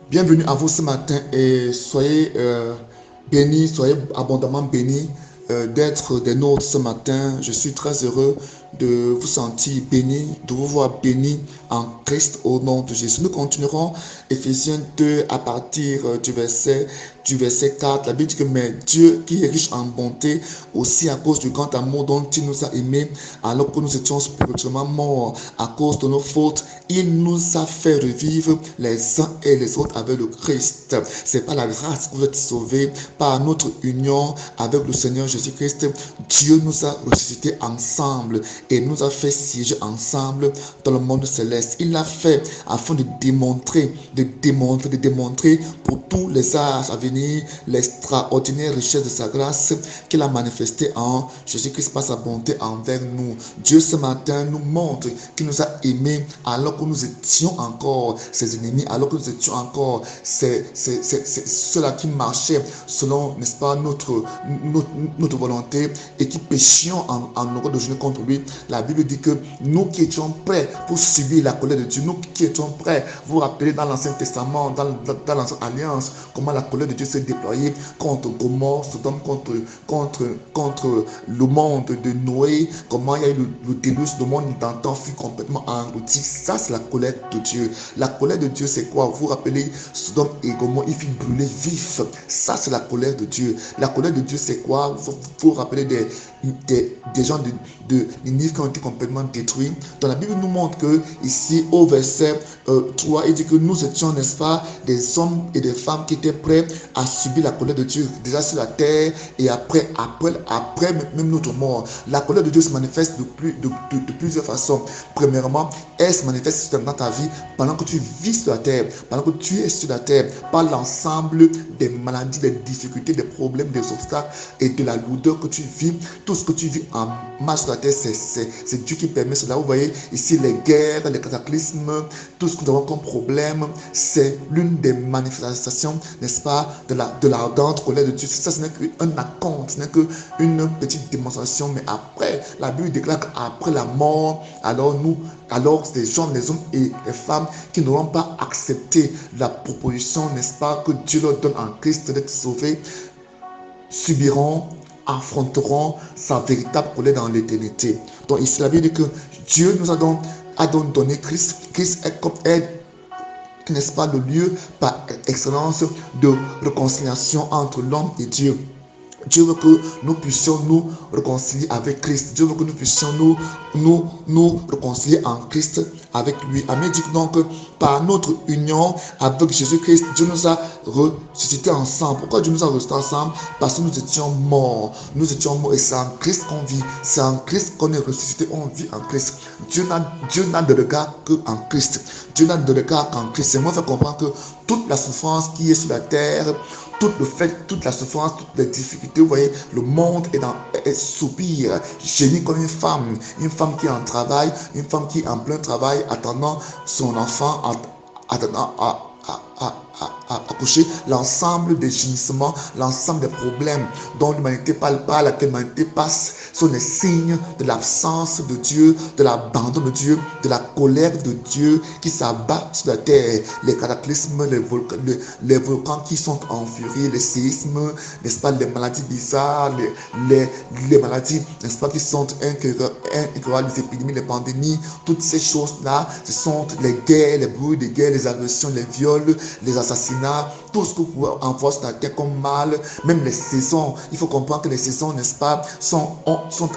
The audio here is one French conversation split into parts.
Bienvenue à vous ce matin et soyez bénis, soyez abondamment bénis d'être des nôtres ce matin. Je suis très heureux de vous sentir bénis, de vous voir bénis en Christ au nom de Jésus. Nous continuerons Éphésiens 2 à partir du verset 4. La Bible dit que mais Dieu qui est riche en bonté, aussi à cause du grand amour dont il nous a aimés, alors que nous étions spirituellement morts à cause de nos fautes, il nous a fait revivre les uns et les autres avec le Christ. C'est par la grâce que vous êtes sauvés, par notre union avec le Seigneur Jésus-Christ. Dieu nous a ressuscités ensemble et nous a fait siéger ensemble dans le monde céleste. Il l'a fait afin de démontrer pour tous les âges à venir l'extraordinaire richesse de sa grâce qu'il a manifestée en Jésus-Christ par sa bonté envers nous. Dieu ce matin nous montre qu'il nous a aimés alors que nous étions encore ses ennemis, alors que nous étions encore ceux-là qui marchaient selon, n'est-ce pas, notre volonté et qui péchions en heureux de genoux contre lui. La Bible dit que nous qui étions prêts pour subir la colère de Dieu, nous qui étions prêts, vous vous rappelez dans l'Ancien Testament, dans l'Ancienne Alliance, comment la colère de Dieu s'est déployée contre Gomorrhe, Sodome, contre le monde de Noé, comment il y a eu le déluge, le monde d'antan fut complètement englouti. Ça, c'est la colère de Dieu. La colère de Dieu, c'est quoi? Vous vous rappelez, Sodome et Gomorrhe, il fut brûlé vif. Ça, c'est la colère de Dieu. La colère de Dieu, c'est quoi? Vous vous rappelez des gens de Ninive qui ont été complètement détruits. Donc la Bible nous montre que ici au verset 3, il dit que nous étions, n'est-ce pas, des hommes et des femmes qui étaient prêts à subir la colère de Dieu déjà sur la terre et après même notre mort. La colère de Dieu se manifeste de plusieurs façons. Premièrement, elle se manifeste dans ta vie pendant que tu vis sur la terre, pendant que tu es sur la terre, par l'ensemble des maladies, des difficultés, des problèmes, des obstacles et de la lourdeur que tu vis. Tout ce que tu vis en masse sur la terre, c'est Dieu qui permet cela. Vous voyez ici les guerres, les cataclysmes, tout ce que nous avons comme problème, c'est l'une des manifestations, n'est-ce pas, de l'ardente colère de Dieu. Ça, ce n'est qu'un acompte, ce n'est qu'une petite démonstration. Mais après, la Bible déclare qu'après la mort, alors les gens, les hommes et les femmes qui n'auront pas accepté la proposition, n'est-ce pas, que Dieu leur donne en Christ d'être sauvés, subiront, affronteront sa véritable colère dans l'éternité. Donc ici, la Bible dit que Dieu nous a donc donné Christ. Christ est, n'est-ce pas, le lieu par excellence de réconciliation entre l'homme et Dieu. Dieu veut que nous puissions nous réconcilier avec Christ. Dieu veut que nous puissions nous réconcilier en Christ avec lui. Amen. Dit donc par notre union avec Jésus-Christ, Dieu nous a ressuscités ensemble. Pourquoi Dieu nous a ressuscités ensemble? Parce que nous étions morts. Nous étions morts et c'est en Christ qu'on vit. C'est en Christ qu'on est ressuscité. On vit en Christ. Dieu n'a de regard qu'en Christ. Dieu n'a de regard qu'en Christ. C'est moi qui fais comprendre que toute la souffrance qui est sur la terre, toute la souffrance, toutes les difficultés, vous voyez, le monde est soupir, gémit comme une femme qui est en travail, une femme qui est en plein travail, attendant son enfant, attendant à accoucher. L'ensemble des gémissements, l'ensemble des problèmes dont l'humanité parle, par laquelle l'humanité passe, sont les signes de l'absence de Dieu, de l'abandon de Dieu, de la colère de Dieu qui s'abat sur la terre. Les cataclysmes, les volcans qui sont en furie, les séismes, n'est-ce pas, les maladies bizarres, les maladies, n'est-ce pas, qui sont incurables, les épidémies, les pandémies, toutes ces choses-là, ce sont les guerres, les bruits de guerre, les agressions, les viols, les assassinats, tout ce que vous pouvez envoyer sur la terre comme mal, même les saisons. Il faut comprendre que les saisons, n'est-ce pas, sont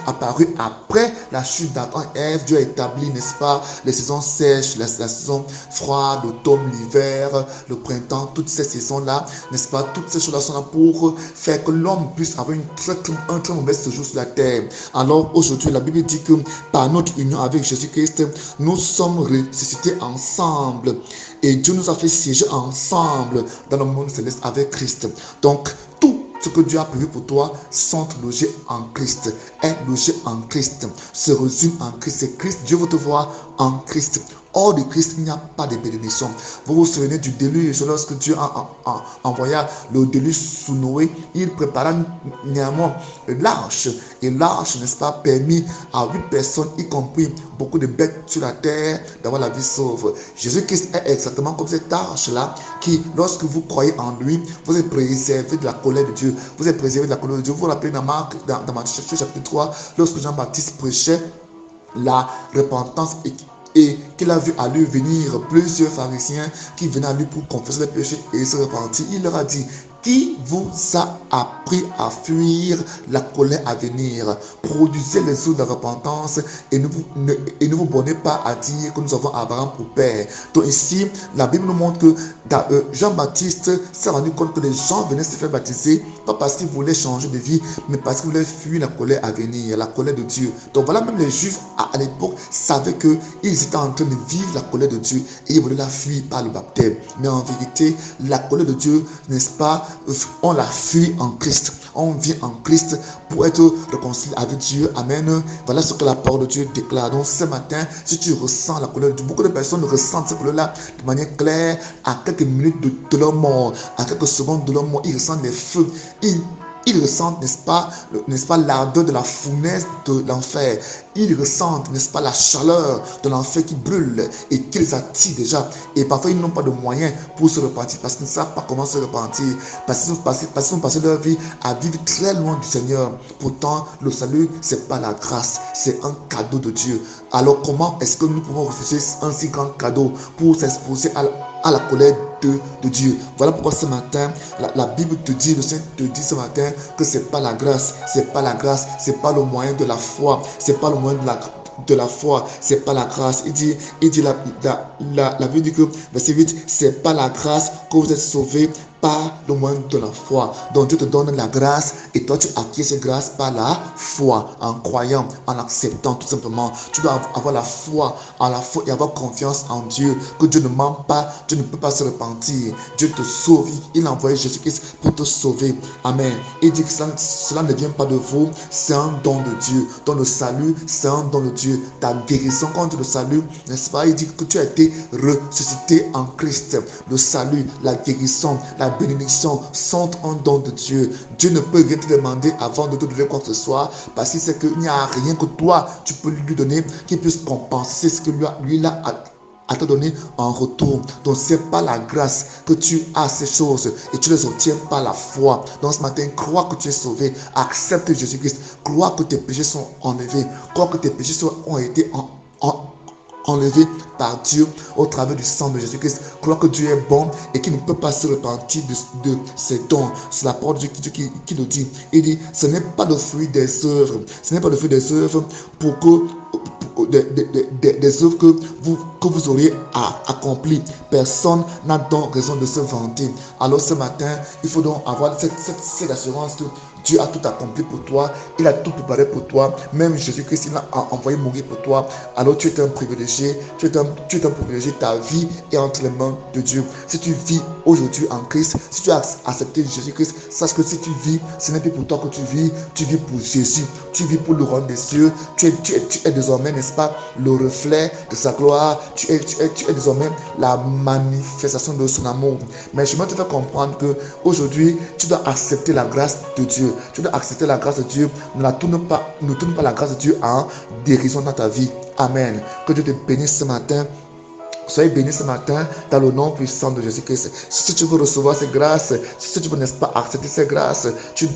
apparues après la chute d'Adam et Ève. Dieu a établi, n'est-ce pas, les saisons sèches, la saison froide, l'automne, l'hiver, le printemps, toutes ces saisons-là, n'est-ce pas, toutes ces choses-là sont là pour faire que l'homme puisse avoir un très mauvais séjour sur la terre. Alors aujourd'hui, la Bible dit que par notre union avec Jésus-Christ, nous sommes ressuscités ensemble. Et Dieu nous a fait siéger ensemble dans le monde céleste avec Christ. Donc, tout ce que Dieu a prévu pour toi sont logés en Christ, est logé en Christ, se résume en Christ. C'est Christ, Dieu veut te voir en Christ. Hors de Christ, il n'y a pas de bénédiction. Vous vous souvenez du déluge, lorsque Dieu envoya le déluge sous Noé, il prépara néanmoins l'arche. Et l'arche, n'est-ce pas, permis à 8 personnes, y compris beaucoup de bêtes sur la terre, d'avoir la vie sauve. Jésus-Christ est exactement comme cette arche-là, qui, lorsque vous croyez en lui, vous êtes préservé de la colère de Dieu. Vous êtes préservé de la colère de Dieu. Vous vous rappelez dans Matthieu chapitre 3, lorsque Jean-Baptiste prêchait la repentance et qu'il a vu à lui venir plusieurs pharisiens qui venaient à lui pour confesser les péchés et se repentir. Il leur a dit: qui vous a appris à fuir la colère à venir? Produisez les eaux de repentance et ne vous bornez pas à dire que nous avons Abraham pour père. Donc ici, la Bible nous montre que Jean-Baptiste s'est rendu compte que les gens venaient se faire baptiser, pas parce qu'ils voulaient changer de vie, mais parce qu'ils voulaient fuir la colère à venir, la colère de Dieu. Donc voilà, même les Juifs à l'époque savaient qu'ils étaient en train de vivre la colère de Dieu et ils voulaient la fuir par le baptême. Mais en vérité, la colère de Dieu, n'est-ce pas, on la fuit en Christ. On vient en Christ pour être réconcilié avec Dieu. Amen. Voilà ce que la parole de Dieu déclare. Donc ce matin, si tu ressens la colère de Dieu, beaucoup de personnes ressentent cette colère-là de manière claire. À quelques minutes de leur mort, à quelques secondes de leur mort, ils ressentent des feux. Ils ressentent, n'est-ce pas, l'ardeur de la fournaise de l'enfer. Ils ressentent, n'est-ce pas, la chaleur de l'enfer qui brûle et qui les attire déjà. Et parfois, ils n'ont pas de moyens pour se repentir parce qu'ils ne savent pas comment se repentir. Parce qu'ils ont passé leur vie à vivre très loin du Seigneur. Pourtant, le salut, ce n'est pas la grâce, c'est un cadeau de Dieu. Alors, comment est-ce que nous pouvons refuser un si grand cadeau pour s'exposer à la colère de Dieu? Voilà pourquoi ce matin, la Bible te dit, le Seigneur te dit ce matin que c'est pas la grâce, c'est pas la grâce, c'est pas le moyen de la foi, c'est pas le moyen de la foi, c'est pas la grâce. Il dit la Bible dit que, verset 8, c'est pas la grâce que vous êtes sauvés par le moyen de la foi. Donc Dieu te donne la grâce et toi tu acquiers cette grâce par la foi, en croyant, en acceptant tout simplement. Tu dois avoir la foi, et avoir confiance en Dieu, que Dieu ne ment pas, Dieu ne peut pas se repentir. Dieu te sauve, il a envoyé Jésus-Christ pour te sauver. Amen. Il dit que cela ne vient pas de vous, c'est un don de Dieu. Donc le salut, c'est un don de Dieu. Ta guérison contre le salut, n'est-ce pas? Il dit que tu as été ressuscité en Christ. Le salut, la guérison, la bénédiction sont un don de Dieu. Dieu ne peut rien te demander avant de te donner quoi que ce soit, parce qu'il sait qu'il n'y a rien que toi tu peux lui donner qui puisse compenser ce que lui a à te donner en retour. Donc c'est pas la grâce que tu as ces choses et tu les obtiens par la foi. Donc ce matin, crois que tu es sauvé, accepte Jésus-Christ, crois que tes péchés sont enlevés, crois que tes péchés ont été enlevé par Dieu au travers du sang de Jésus-Christ. Crois que Dieu est bon et qu'il ne peut pas se repentir de ses dons. C'est la parole de Dieu qui le dit. Il dit, ce n'est pas le fruit des œuvres. Ce n'est pas le fruit des œuvres pour que des œuvres que vous auriez accomplies. Personne n'a donc raison de se vanter. Alors ce matin, il faut donc avoir cette assurance que Dieu a tout accompli pour toi. Il a tout préparé pour toi. Même Jésus-Christ, il a envoyé mourir pour toi. Alors tu es un privilégié. Tu es un privilégié. Ta vie est entre les mains de Dieu. Si tu vis aujourd'hui en Christ, si tu as accepté Jésus-Christ, sache que si tu vis, ce n'est plus pour toi que tu vis pour Jésus. Tu vis pour le royaume des cieux. Tu es désormais, n'est-ce pas, le reflet de sa gloire. Tu es désormais la manifestation de son amour. Mais je me te fais comprendre que aujourd'hui, tu dois accepter la grâce de Dieu. Tu dois accepter la grâce de Dieu. Ne tourne pas la grâce de Dieu en dérision dans ta vie. Amen. Que Dieu te bénisse ce matin. Soyez bénis ce matin dans le nom puissant de Jésus-Christ. Si tu veux recevoir ces grâces, si tu veux, n'est-ce pas, accepter ces grâces, tu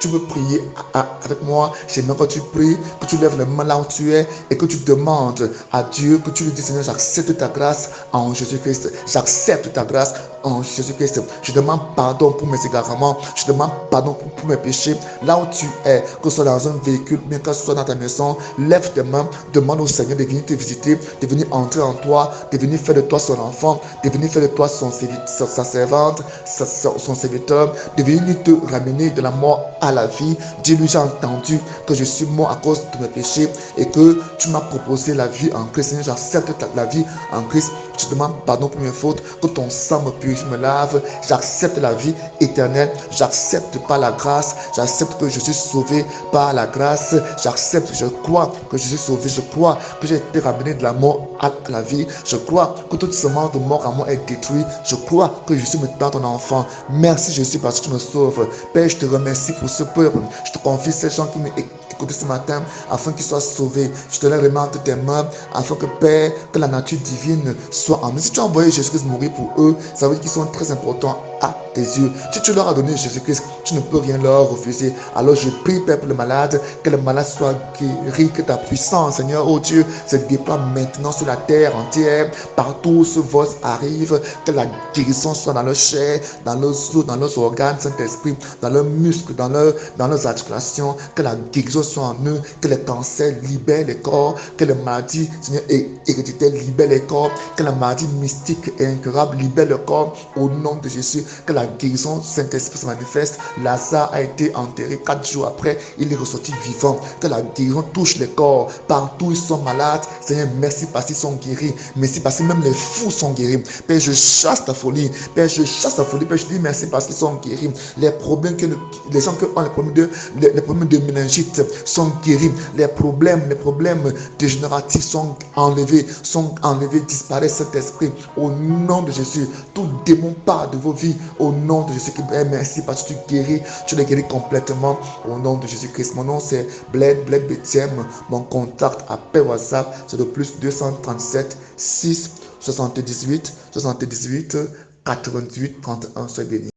veux prier avec moi. J'aimerais que tu pries, que tu lèves les mains là où tu es et que tu demandes à Dieu, que tu lui dis, Seigneur, j'accepte ta grâce en Jésus-Christ. J'accepte ta grâce en Jésus-Christ. Je demande pardon pour mes égarements. Je demande pardon pour mes péchés. Là où tu es, que ce soit dans un véhicule, bien que ce soit dans ta maison, lève tes mains, demande au Seigneur de venir te visiter, de venir entrer en toi, de venir faire de toi son enfant, de venir faire de toi sa servante, son serviteur, de venir te ramener de la mort à à la vie. Dis-lui, j'ai entendu que je suis mort à cause de mes péchés et que tu m'as proposé la vie en Christ. Seigneur, j'accepte la vie en Christ. Je te demande pardon pour mes fautes, que ton sang me purifie, me lave. J'accepte la vie éternelle. J'accepte par la grâce. J'accepte que je suis sauvé par la grâce. J'accepte, je crois que je suis sauvé. Je crois que j'ai été ramené de la mort à la vie. Je crois que toute semence de mort à moi est détruite. Je crois que je suis maintenant ton enfant. Merci Jésus parce que tu me sauves. Père, je te remercie pour ce peuple. Je te confie ces gens qui m'écoutent ce matin afin qu'ils soient sauvés. Je te les remets entre tes mains afin que Père, que la nature divine soit en eux. Si tu as envoyé Jésus-Christ mourir pour eux, ça veut dire qu'ils sont très importants à tes yeux. Si tu leur as donné Jésus-Christ, tu ne peux rien leur refuser. Alors je prie, Père, pour le malade, que le malade soit guéri, que ta puissance, Seigneur, oh Dieu, se déploie maintenant sur la terre entière, partout où ce voice arrive, que la guérison soit dans leur chair, dans leurs os, dans leurs organes, Saint-Esprit, dans leurs muscles, dans leurs articulations, que la guérison soit en eux, que les cancers libèrent les corps, que les maladies, Seigneur, héréditaires libèrent les corps, que la maladie mystique et incurable libère le corps, au nom de Jésus, que la guérison Saint-Esprit se manifeste. Lazare a été enterré 4 jours après, il est ressorti vivant. Que la guérison touche les corps, partout où ils sont malades. Seigneur, merci parce qu'ils sont guéris. Merci parce que même les fous sont guéris. Père, je chasse ta folie. Père, je chasse ta folie. Père, je dis merci parce qu'ils sont guéris. Les problèmes les gens qui ont les problèmes de méningite sont guéris. Les problèmes dégénératifs sont enlevés, disparaissent, Saint-Esprit. Au nom de Jésus, tout démon part de vos vies. Au nom de Jésus, merci parce que tu les guéris complètement. Au nom de Jésus-Christ. Mon nom c'est Bled Bethiem. Mon contact appel WhatsApp, c'est de plus 237 6 78 88 88 31. Soyez bénis.